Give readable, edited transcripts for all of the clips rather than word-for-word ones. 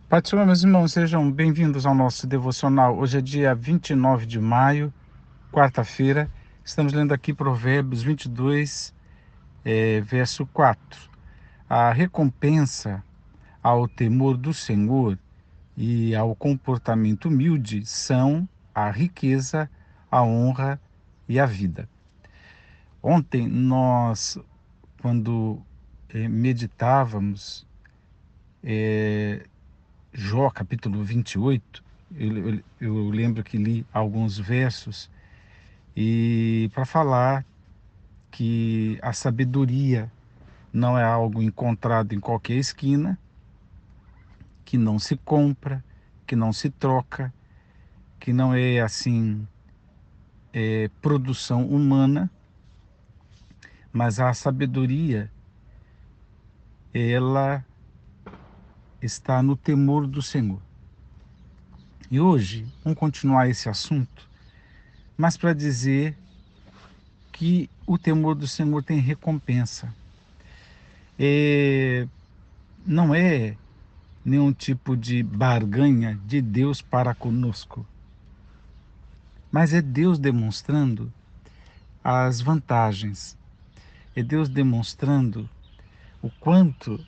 Pai do Senhor, meus irmãos, sejam bem-vindos ao nosso devocional. Hoje é dia 29 de maio, quarta-feira. Estamos lendo aqui Provérbios 22, verso 4. A recompensa ao temor do Senhor e ao comportamento humilde são a riqueza, a honra e a vida. Ontem nós, quando meditávamos Jó, capítulo 28, eu lembro que li alguns versos e para falar que a sabedoria não é algo encontrado em qualquer esquina, que não se compra, que não se troca, que não é assim produção humana, mas a sabedoria ela está no temor do Senhor. E hoje vamos continuar esse assunto, mas para dizer que o temor do Senhor tem recompensa. É, não é nenhum tipo de barganha de Deus para conosco, mas é Deus demonstrando as vantagens, é Deus demonstrando o quanto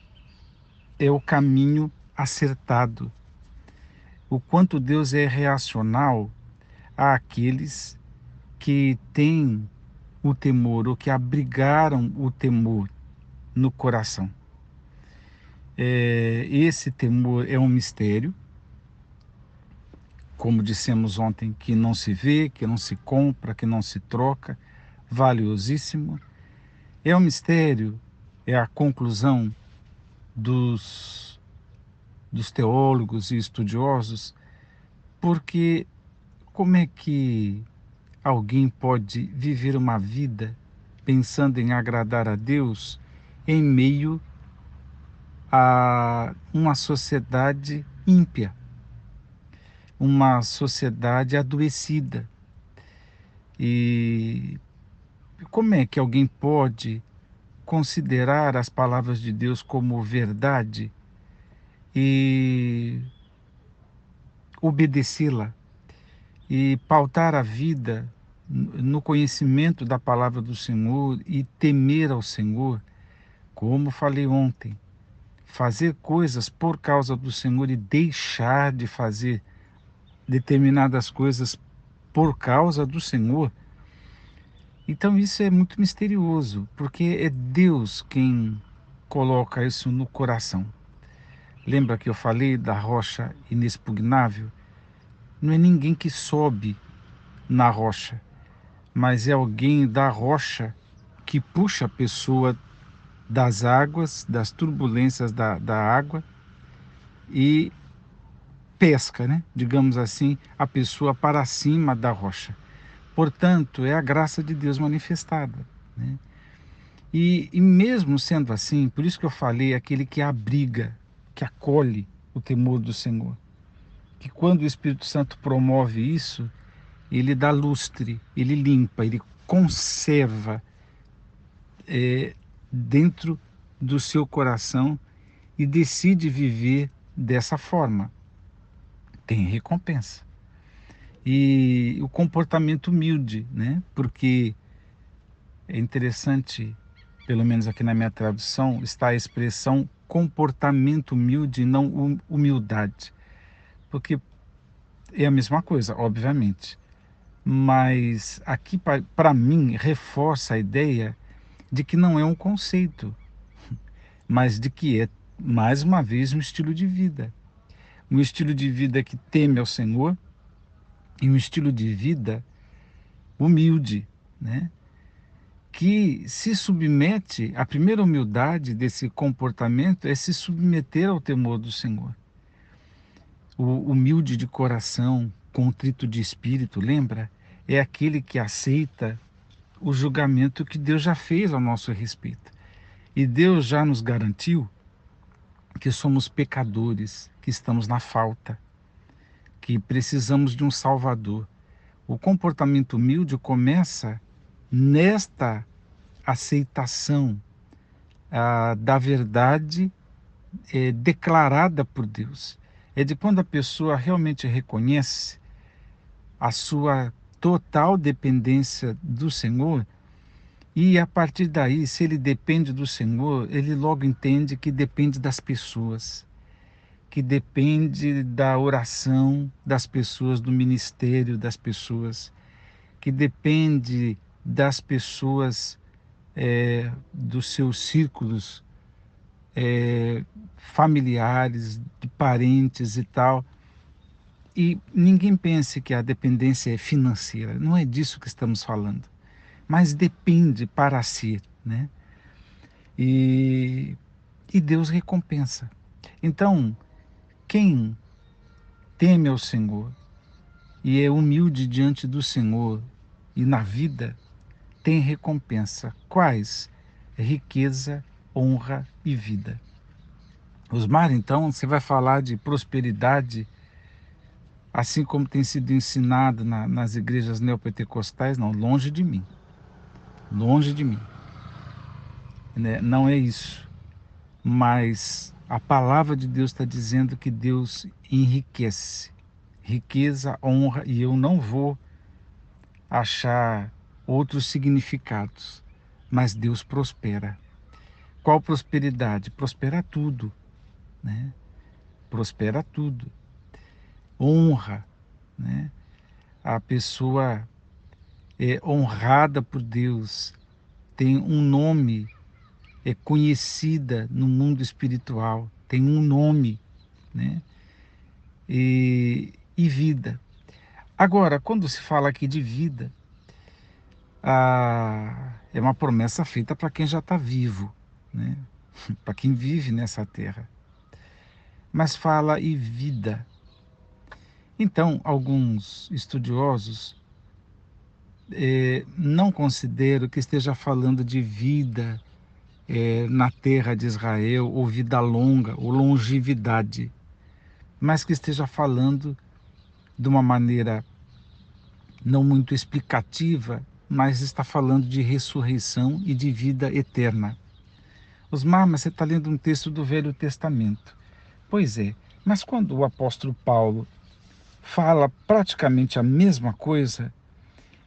é o caminho acertado, o quanto Deus é reacional àqueles que têm o temor ou que abrigaram o temor no coração. Esse temor é um mistério, como dissemos ontem, que não se vê, que não se compra, que não se troca, valiosíssimo. É um mistério, é a conclusão dos teólogos e estudiosos, porque como é que alguém pode viver uma vida pensando em agradar a Deus em meio a uma sociedade ímpia, uma sociedade adoecida? E como é que alguém pode considerar as palavras de Deus como verdade e obedecê-la e pautar a vida no conhecimento da palavra do Senhor e temer ao Senhor, como falei ontem, fazer coisas por causa do Senhor e deixar de fazer determinadas coisas por causa do Senhor? Então isso é muito misterioso, porque é Deus quem coloca isso no coração. Lembra que eu falei da rocha inexpugnável? Não é ninguém que sobe na rocha, mas é alguém da rocha que puxa a pessoa das águas, das turbulências da água e pesca, né? Digamos assim, a pessoa para cima da rocha. Portanto, é a graça de Deus manifestada, né? E mesmo sendo assim, por isso que eu falei, aquele que abriga, que acolhe o temor do Senhor, que quando o Espírito Santo promove isso, ele dá lustre, ele limpa, ele conserva dentro do seu coração e decide viver dessa forma. Tem recompensa. E o comportamento humilde, né? Porque é interessante, pelo menos aqui na minha tradução, está a expressão comportamento humilde e não humildade. Porque é a mesma coisa, obviamente. Mas aqui, para mim, reforça a ideia de que não é um conceito, mas de que é, mais uma vez, um estilo de vida. Um estilo de vida que teme ao Senhor e um estilo de vida humilde, né? Que se submete, a primeira humildade desse comportamento é se submeter ao temor do Senhor. O humilde de coração, contrito de espírito, lembra? É aquele que aceita o julgamento que Deus já fez ao nosso respeito. E Deus já nos garantiu que somos pecadores, que estamos na falta, que precisamos de um Salvador. O comportamento humilde começa nesta aceitação da verdade declarada por Deus. é de quando a pessoa realmente reconhece a sua total dependência do Senhor. E a partir daí, se ele depende do Senhor, ele logo entende que depende das pessoas, que depende da oração das pessoas, do ministério das pessoas, que depende das pessoas, dos seus círculos familiares, de parentes e tal. E ninguém pense que a dependência é financeira, não é disso que estamos falando, mas depende para si, né? E, e Deus recompensa. Então, quem teme ao Senhor e é humilde diante do Senhor e na vida, tem recompensa. Quais? Riqueza, honra e vida. Osmar, então, você vai falar de prosperidade, assim como tem sido ensinado nas igrejas neopentecostais? Não, longe de mim, né? Não é isso. Mas a palavra de Deus está dizendo que Deus enriquece, riqueza, honra, e eu não vou achar outros significados, mas Deus prospera. Qual prosperidade? Prospera tudo, né? Prospera tudo. Honra, né? A pessoa é honrada por Deus, tem um nome, é conhecida no mundo espiritual, tem um nome, né? E vida. Agora, quando se fala aqui de vida, é uma promessa feita para quem já está vivo, né? Para quem vive nessa terra. Mas fala e vida. Então, alguns estudiosos não consideram que esteja falando de vida na terra de Israel, ou vida longa, ou longevidade, mas que esteja falando de uma maneira não muito explicativa, mas está falando de ressurreição e de vida eterna. Osmar, mas você está lendo um texto do Velho Testamento. Pois é, mas quando o apóstolo Paulo fala praticamente a mesma coisa,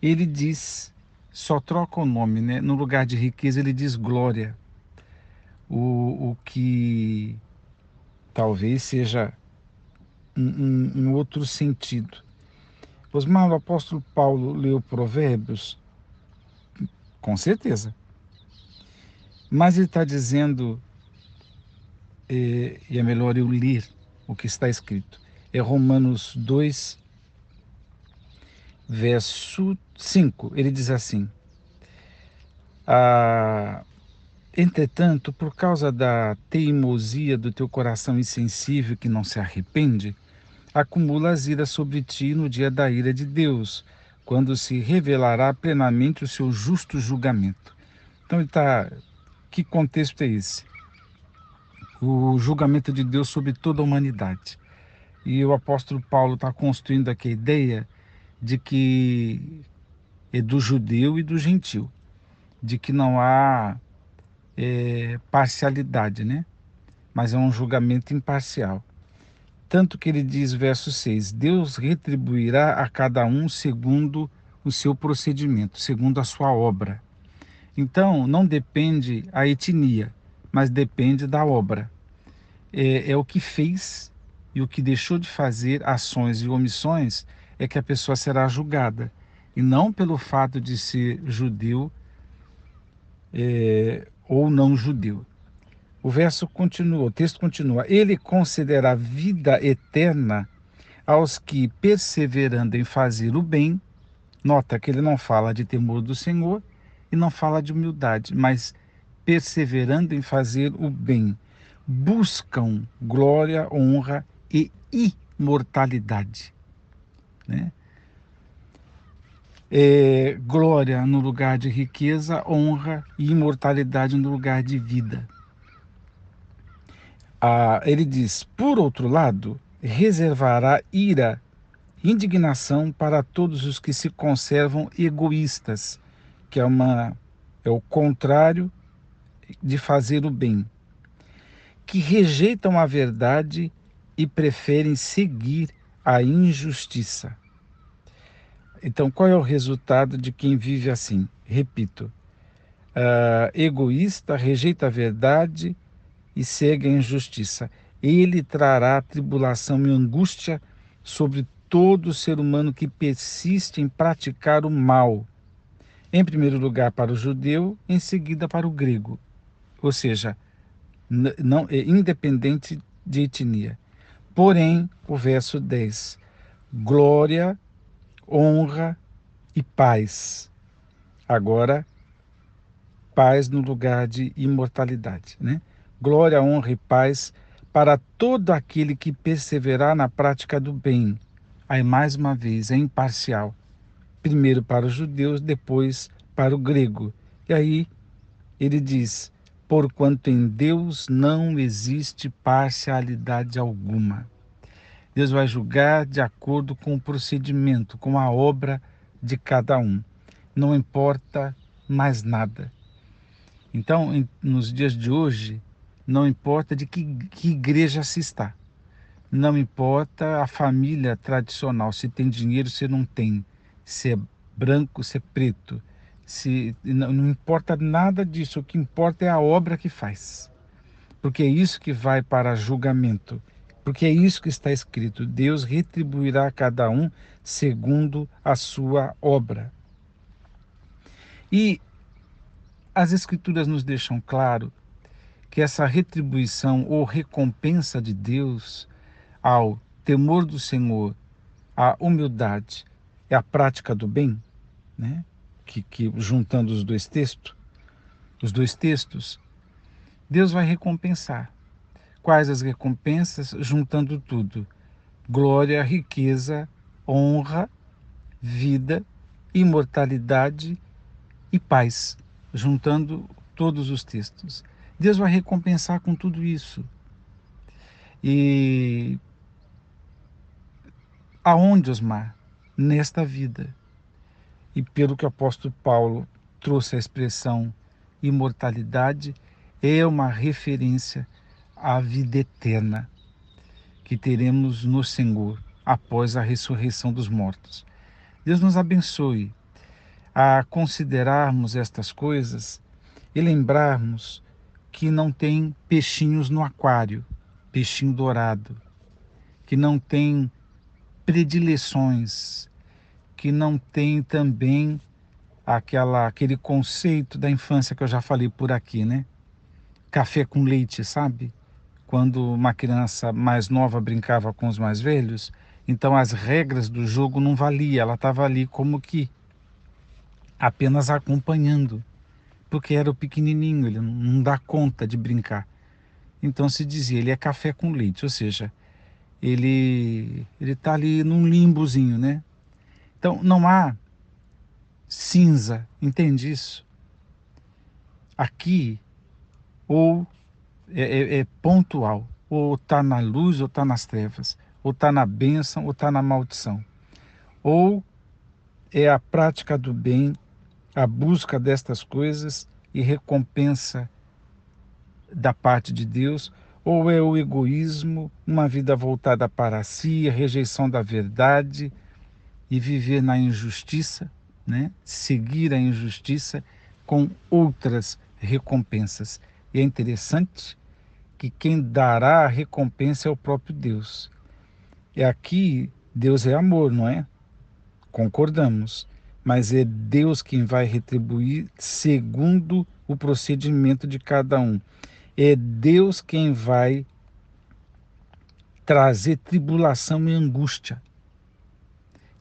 ele diz, só troca o nome, né? No lugar de riqueza ele diz glória, o que talvez seja um outro sentido. Osmar, o apóstolo Paulo leu Provérbios? Com certeza. Mas ele está dizendo, e é melhor eu ler o que está escrito, é Romanos 2, verso 5, ele diz assim, entretanto, por causa da teimosia do teu coração insensível que não se arrepende, acumulas ira sobre ti no dia da ira de Deus, quando se revelará plenamente o seu justo julgamento. Então, que contexto é esse? O julgamento de Deus sobre toda a humanidade. E o apóstolo Paulo está construindo aqui a ideia de que é do judeu e do gentil, de que não há parcialidade, né? Mas é um julgamento imparcial. Tanto que ele diz, verso 6, Deus retribuirá a cada um segundo o seu procedimento, segundo a sua obra. Então, não depende a etnia, mas depende da obra. É o que fez e o que deixou de fazer, ações e omissões, é que a pessoa será julgada. E não pelo fato de ser judeu ou não judeu. O texto continua. Ele concederá vida eterna aos que, perseverando em fazer o bem, nota que ele não fala de temor do Senhor e não fala de humildade, mas perseverando em fazer o bem, buscam glória, honra e imortalidade, né? Glória no lugar de riqueza, honra e imortalidade no lugar de vida. Ele diz, por outro lado, reservará ira, indignação para todos os que se conservam egoístas, que é o contrário de fazer o bem, que rejeitam a verdade e preferem seguir a injustiça. Então, qual é o resultado de quem vive assim? Repito, egoísta, rejeita a verdade e segue a injustiça. Ele trará tribulação e angústia sobre todo ser humano que persiste em praticar o mal. Em primeiro lugar para o judeu, em seguida para o grego. Ou seja, não é independente de etnia. Porém, o verso 10, glória, honra e paz. Agora, paz no lugar de imortalidade, né? Glória, honra e paz para todo aquele que perseverar na prática do bem. Aí, mais uma vez, é imparcial. Primeiro para os judeus, depois para o grego. E aí ele diz: porquanto em Deus não existe parcialidade alguma. Deus vai julgar de acordo com o procedimento, com a obra de cada um. Não importa mais nada. Então, nos dias de hoje, não importa de que igreja se está. Não importa a família tradicional, se tem dinheiro, se não tem, se é branco, se é preto, não importa nada disso. O que importa é a obra que faz. Porque é isso que vai para julgamento. Porque é isso que está escrito: Deus retribuirá a cada um segundo a sua obra. E as Escrituras nos deixam claro que essa retribuição ou recompensa de Deus ao temor do Senhor, à humildade, é a prática do bem, né? Que juntando os dois textos, Deus vai recompensar. Quais as recompensas? Juntando tudo: glória, riqueza, honra, vida, imortalidade e paz, juntando todos os textos. Deus vai recompensar com tudo isso. E aonde, Osmar? Nesta vida. E pelo que o apóstolo Paulo trouxe a expressão imortalidade, é uma referência à vida eterna que teremos no Senhor após a ressurreição dos mortos. Deus nos abençoe a considerarmos estas coisas e lembrarmos que não tem peixinhos no aquário, peixinho dourado, que não tem predileções, que não tem também aquele conceito da infância que eu já falei por aqui, né? Café com leite, sabe? Quando uma criança mais nova brincava com os mais velhos, então as regras do jogo não valiam, ela estava ali como que apenas acompanhando, porque era o pequenininho, ele não dá conta de brincar. Então se dizia, ele é café com leite, ou seja, ele está ali num limbozinho, né? Então não há cinza, entende isso? Aqui, ou é pontual, ou está na luz ou está nas trevas, ou está na bênção ou está na maldição. Ou é a prática do bem, a busca destas coisas e recompensa da parte de Deus, ou é o egoísmo, uma vida voltada para si, a rejeição da verdade e viver na injustiça, né? Seguir a injustiça com outras recompensas. E é interessante que quem dará a recompensa é o próprio Deus. E aqui Deus é amor, não é? Concordamos. Mas é Deus quem vai retribuir segundo o procedimento de cada um. É Deus quem vai trazer tribulação e angústia.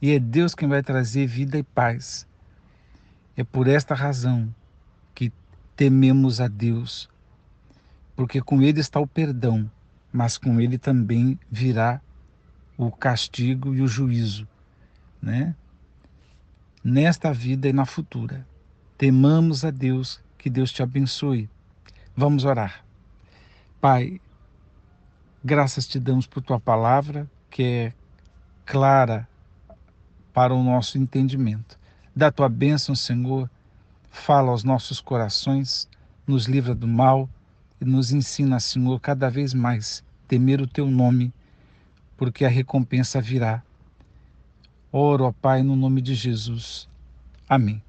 E é Deus quem vai trazer vida e paz. É por esta razão que tememos a Deus, porque com Ele está o perdão, mas com Ele também virá o castigo e o juízo, né? Nesta vida e na futura. Temamos a Deus, que Deus te abençoe. Vamos orar. Pai, graças te damos por tua palavra, que é clara para o nosso entendimento. Dá tua bênção, Senhor, fala aos nossos corações, nos livra do mal e nos ensina, Senhor, cada vez mais temer o teu nome, porque a recompensa virá. Oro, ó Pai, no nome de Jesus. Amém.